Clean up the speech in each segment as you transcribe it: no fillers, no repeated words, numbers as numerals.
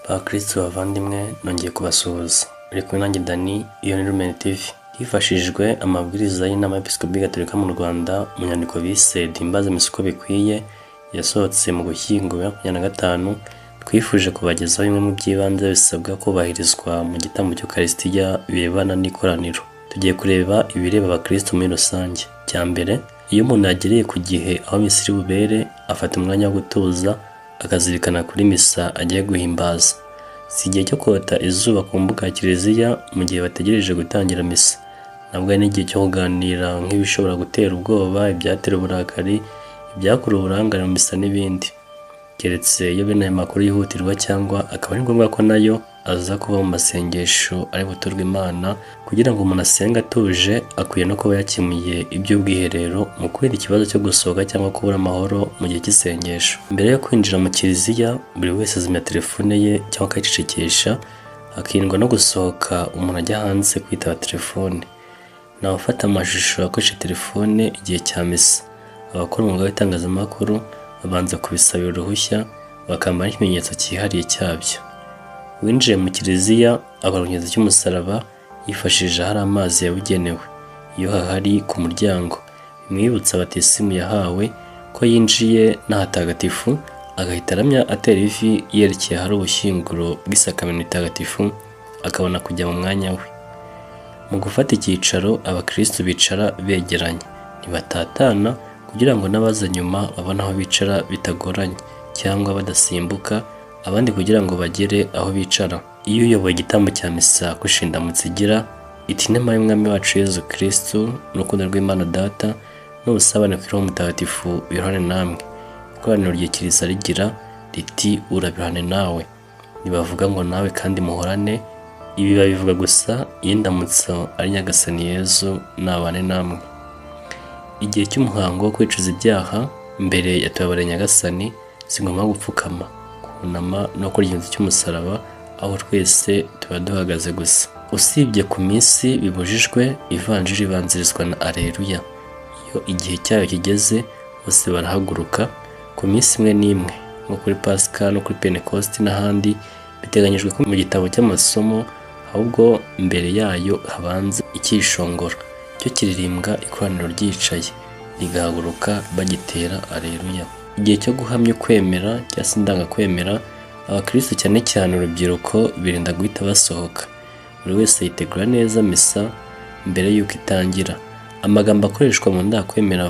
Bakristo bavandimwe nongeye kubasuhuza. Uri kumwe nanjye Dani, iyo ni Lumen TV. Hifashishijwe amabwiriza y'inama y'Episkopi Gatolika mu Rwanda mu nyandiko bise Duhimbaze Misa uko bikwiye yasohotse mu Ugushyingo 2025, twifuje kubagezaho bimwe mu by'ibanze bisabwa kubahirizwa mu gitambo cy'Ukaristiya birebana n'ikoraniro. Tugiye kureba ibireba abakristo muri rusange. Cya mbere, iyo umuntu yagereye ku gihe aho misa iri bubere, afata umwanya wo gutuza akazirikana kuri misa agiye guhimbaza. Si igihe cyo kota izuba ku mbuga ya kiliziya mu gihe bategereje gutangira misa. Ntabwo ari n'igihe cyo kuganira nk'ibishobora gutera ubwoba, ibyatera uburakari, ibyakura uburangare mu misa n'ibindi. Keretse iyo bene ayo makuru yihutirwa cyangwa akaba ari ngombwa ko nayo aza kuba mu masengesho ari buturwe Imana, kugira ngo umuntu asenge atuje, akwiye no kuba yakemuye iby'ubwiherero mu kwirinda ikibazo cyo gusohoka cyangwa kubura amahoro mu gihe cy'isengesho. Mbere yo kwinjira mu kiliziya, buri wese azimya telefone ye cyangwa akayicecekesha, akirindwa no gusohoka umuntu ajya hanze kwitaba telefone. Nawe ufata amashusho akoresha telefone igihe cya misa. Abakora umwuga w'itangazamakuru babanza kubisabira uruhushya, bakambara n'ikimenyetso cyihariye cyabyo. Winjiye mu kiliziya akora ikimenyetso cy'umusaraba yifashishije ahari amazi yabugenewe, iyo hahari ku muryango, bimwibutsa batisimu yahawe ko yinjiye n'ahatagatifu, agahita aramya atera ivi yerekeye ahari ubushyinguro bw'isakamento ritagatifu, akabona kujya mu mwanya we. Mu gufata icyicaro, abakristo bicara begeranye, ntibatatana, kugira ngo n'abaza nyuma babone aho bicara bitagoranye cyangwa badasimbuka abandi, kugira ngo bagere aho bicara. Iyo uyoboye igitambo cya misa akoresha indamutso igira iti: "Inema y'Umwami wacu Yezu Kristo, n'urukundo rw'Imana Data, n'ubusabane kuri Roho Mutagatifu birahane namwe." Ikoraniro rya Kiliziya rigira riti: "Urabirane nawe." Ntibavuga ngo nawe kandi muhorane, ibi babivuga gusa iyo indamutso ari Nyagasani Yezu nabane namwe. Igihe cy'umuhango wo kwicuza ibyaha mbere ya tubabare Nyagasani, si ngombwa gupfukama, kunama no gukora ikimenyetso cy'umusaraba, aho twese tuba duhagaze gusa. Usibye ku minsi bibujijwe, ivanjiri ibanzirizwa na Aleluya. Iyo igihe cyayo kigeze, bose barahaguruka. Ku minsi imwe n'imwe, nko kuri Pasika no kuri Pentekosti n'ahandi, biteganyijwe ko mu gitabo cy'amasomo ahubwo mbere yayo habanza icyishongoro, cyo kiririmbwa ikoraniro ryicaye, rigahaguruka bagitera Aleluya. Igihe cyo guhamya ukwemera cyangwa se indangakwemera, abakristo cyane cyane urubyiruko birinda guhita basohoka. Buri wese yitegura neza misa mbere y'uko itangira. Amagambo akoreshwa mu ndangakwemera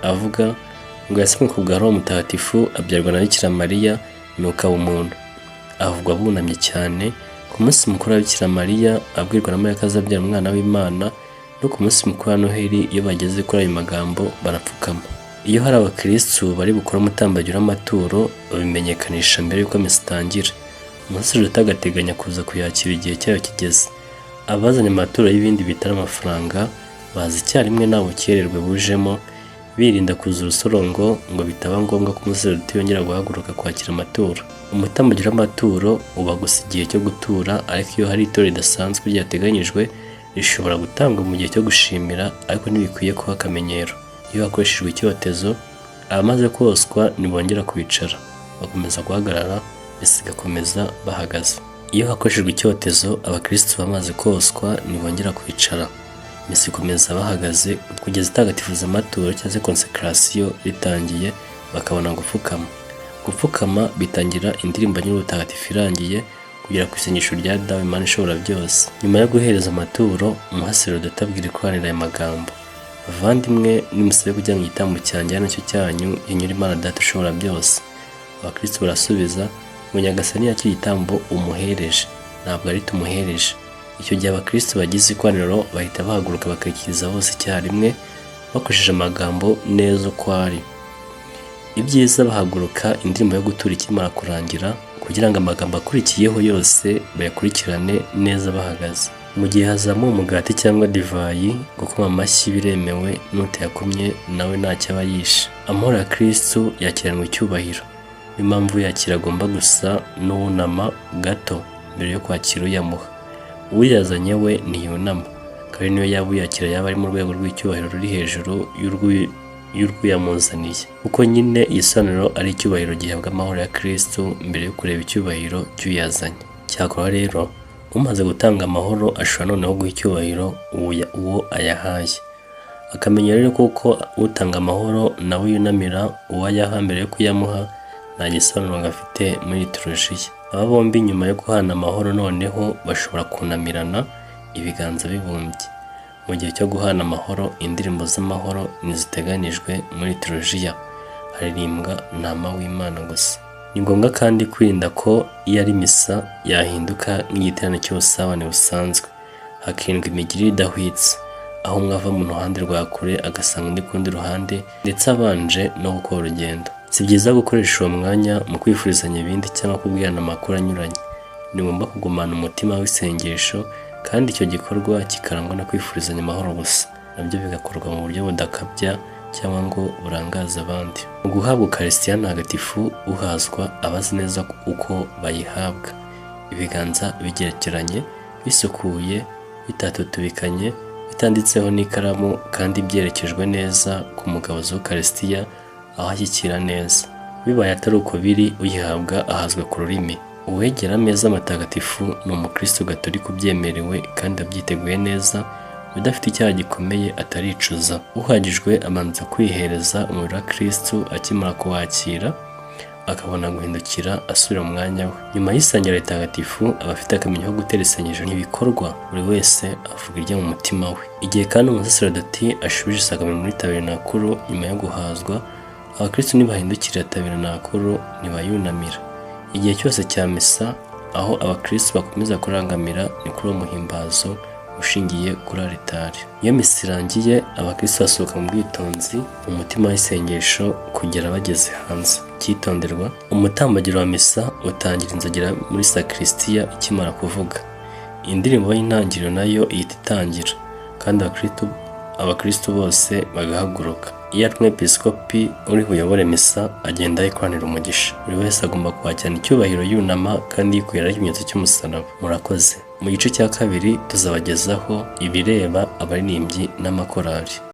avuga ngo yasamwe ku bwa Roho Mutagatifu, abyarwa na Bikira Mariya, nuko aba umuntu. Avugwa bunamye cyane. Ku munsi mukuru wa Bikira Mariya abwirwa na Marayika azabyara umwana w'Imana, no ku munsi mukuru wa Noheli iyo bageze kuri ayo magambo barapfukama. Iyo hari abakristo bari bukora umutambagiro w'amaturo, babimenyekanisha mbere y'uko misa itangira. Umusaseridoti agateganya kuza kuyakira igihe cyayo kigeze. Abazanye amaturo y'ibindi bitari amafaranga baza icyarimwe nta bukererwe bujemo, birinda kuza urusorongo ngo bitaba ngombwa ko umusaseridoti yongera guhaguruka kwakira amaturo. Umutambagiro w'amaturo uba gusa igihe cyo gutura, ariko iyo hari ituro ridasanzwe ryateganyijwe, rishobora gutangwa mu gihe cyo gushimira, ariko ntibikwiye kuba akamenyero. Iyo hakoreshejwe icyotezo, abamaze koswa ntibongera kwicara, bakomeza guhagarara, misa igakomeza bahagaze. Iyo hakoreshejwe icyotezo, abakristo bamaze koswa ntibongera kwicara, misa ikomeza bahagaze kugeza itagatifuza amaturo cyangwa se konsekarasiyo ritangiye, bakabona gupfukama. Gupfukama bitangira indirimbo nyir'ubutagatifu irangiye, kugera ku isengesho rya Dawe Mana ishobora byose. Nyuma yo guhereza amaturo, umusaseridoti abwira ikoraniro aya magambo: "Bavandimwe, nimusabe kugira ngo igitambo cyanjye ari nacyo cyanyu hinyura Imana Data ishobora byose." Abakristo barasubiza ngo Nyagasani yakira igitambo umuhereje, ntabwo ari tumuhereje. Icyo gihe abakristo bagize ikoraniro bahita bahaguruka bakikiriza bose icyarimwe, bakoresheje amagambo neza uko ari. Ibyiza bahaguruka indirimbo yo gutura ikimara kurangira, kugira ngo amagambo akurikiyeho yose bayakurikirane neza bahagaze. Mu gihe hazamuwe umugati cyangwa divayi, gukoma amashyi biremewe, n'utayakomye nawe ntacyo aba yishe. Amahoro ya Kristo yakiranwa icyubahiro. Niyo mpamvu yakira agomba gusa n'uwunama gato mbere yo kwakira uyamuha. Uyazanye we ntiyunama, kandi niyo yaba uyakira yaba ari mu rwego rw'icyubahiro ruri hejuru y'urwiyamuzaniye, kuko nyine igisobanuro ari icyubahiro gihabwa amahoro ya Kristo mbere yo kureba icyubahiro cy'uyazanye. Cyakora rero umaze gutanga amahoro ashobora noneho guha icyubahiro uwo ayahaye. Akamenya rero kuko utanga amahoro nawe yunamira uwo ayaha mbere yo kuyamuha nta gisobanuro gafite muri liturujia. Aba bombi nyuma yo guhana amahoro noneho bashobora kunamirana ibiganza bibumbye. Mu gihe cyo guhana amahoro indirimbo z'amahoro ntiziteganijwe muri liturujia, haririmbwa ntama w'Imana gusa. Ni ngombwa kandi kwirinda ko iyo ari misa yahinduka nk'igiterane cy'ubusabane busanzwe, hakirindwa imigirire idahwitse, aho umwe ava mu ruhande rwa kure agasanga undi ku rundi ruhande ndetse abanje no gukora urugendo. Si byiza gukoresha uwo mwanya mu kwifurizanya ibindi cyangwa kubwirana amakuru anyuranye. Ni ngombwa kugumana umutima w'isengesho kandi icyo gikorwa kikarangwa no kwifurizanya amahoro gusa, nabyo bigakorwa mu buryo budakabya cyangwa ngo burangaze abandi. Mu guhabwa Ukarisitiya ntagatifu uhazwa aba azi neza uko bayihabwa, ibiganza bigerekeranye, bisukuye, bitatutubikanye, bitanditseho n'ikaramu kandi byerekejwe neza ku mugabozi w'Ukarisitiya aho ashyikira neza. Bibaye atari uko biri, uyihabwa ahazwa ku rurimi. Uwegera ameza matagatifu ni umukristo gatolika ubyemerewe kandi abyiteguye neza, udafite icyaha gikomeye ataricuza. Uhagijwe abanza kwihereza umubiri wa Kristo akimara kuwakira, akabona guhindukira asubira mu mwanya we. Nyuma y'isangira ritagatifu aba afite akamenyo ko gutera isengesho n'ibikorwa, buri wese avuga iryo mu mutima we. Igihe kandi umusaserodoti ashubije isakamento muri tabernakuru nyuma yo guhazwa, abakristo nibahindukirira tabernakuru ntibayunamira. Igihe cyose cya misa aho abakristo bakomeza kurangamira ni kuri uwo muhimbazo ushingiye kuri aritari. Iyo misa irangiye abakristo basohoka mu bwitonzi mu mutima w'isengesho kugera bageze hanze. Cyitonderwa, umutambagiro wa misa utangira inzogera muri sakristiya ikimara kuvuga. Indirimbo y'intangiriro nayo ihita itangira kandi abakristo bose bagahaguruka. Iyo ari umwepiskopi uri buyobore misa agenda yikoranira umugisha. Buri wese agomba kwakirana icyubahiro yunama kandi yikorera ikimenyetso cy'umusaraba. Murakoze. Mu gice cya kabiri tuzabagezaho ibireba abaririmbyi n'amakorali.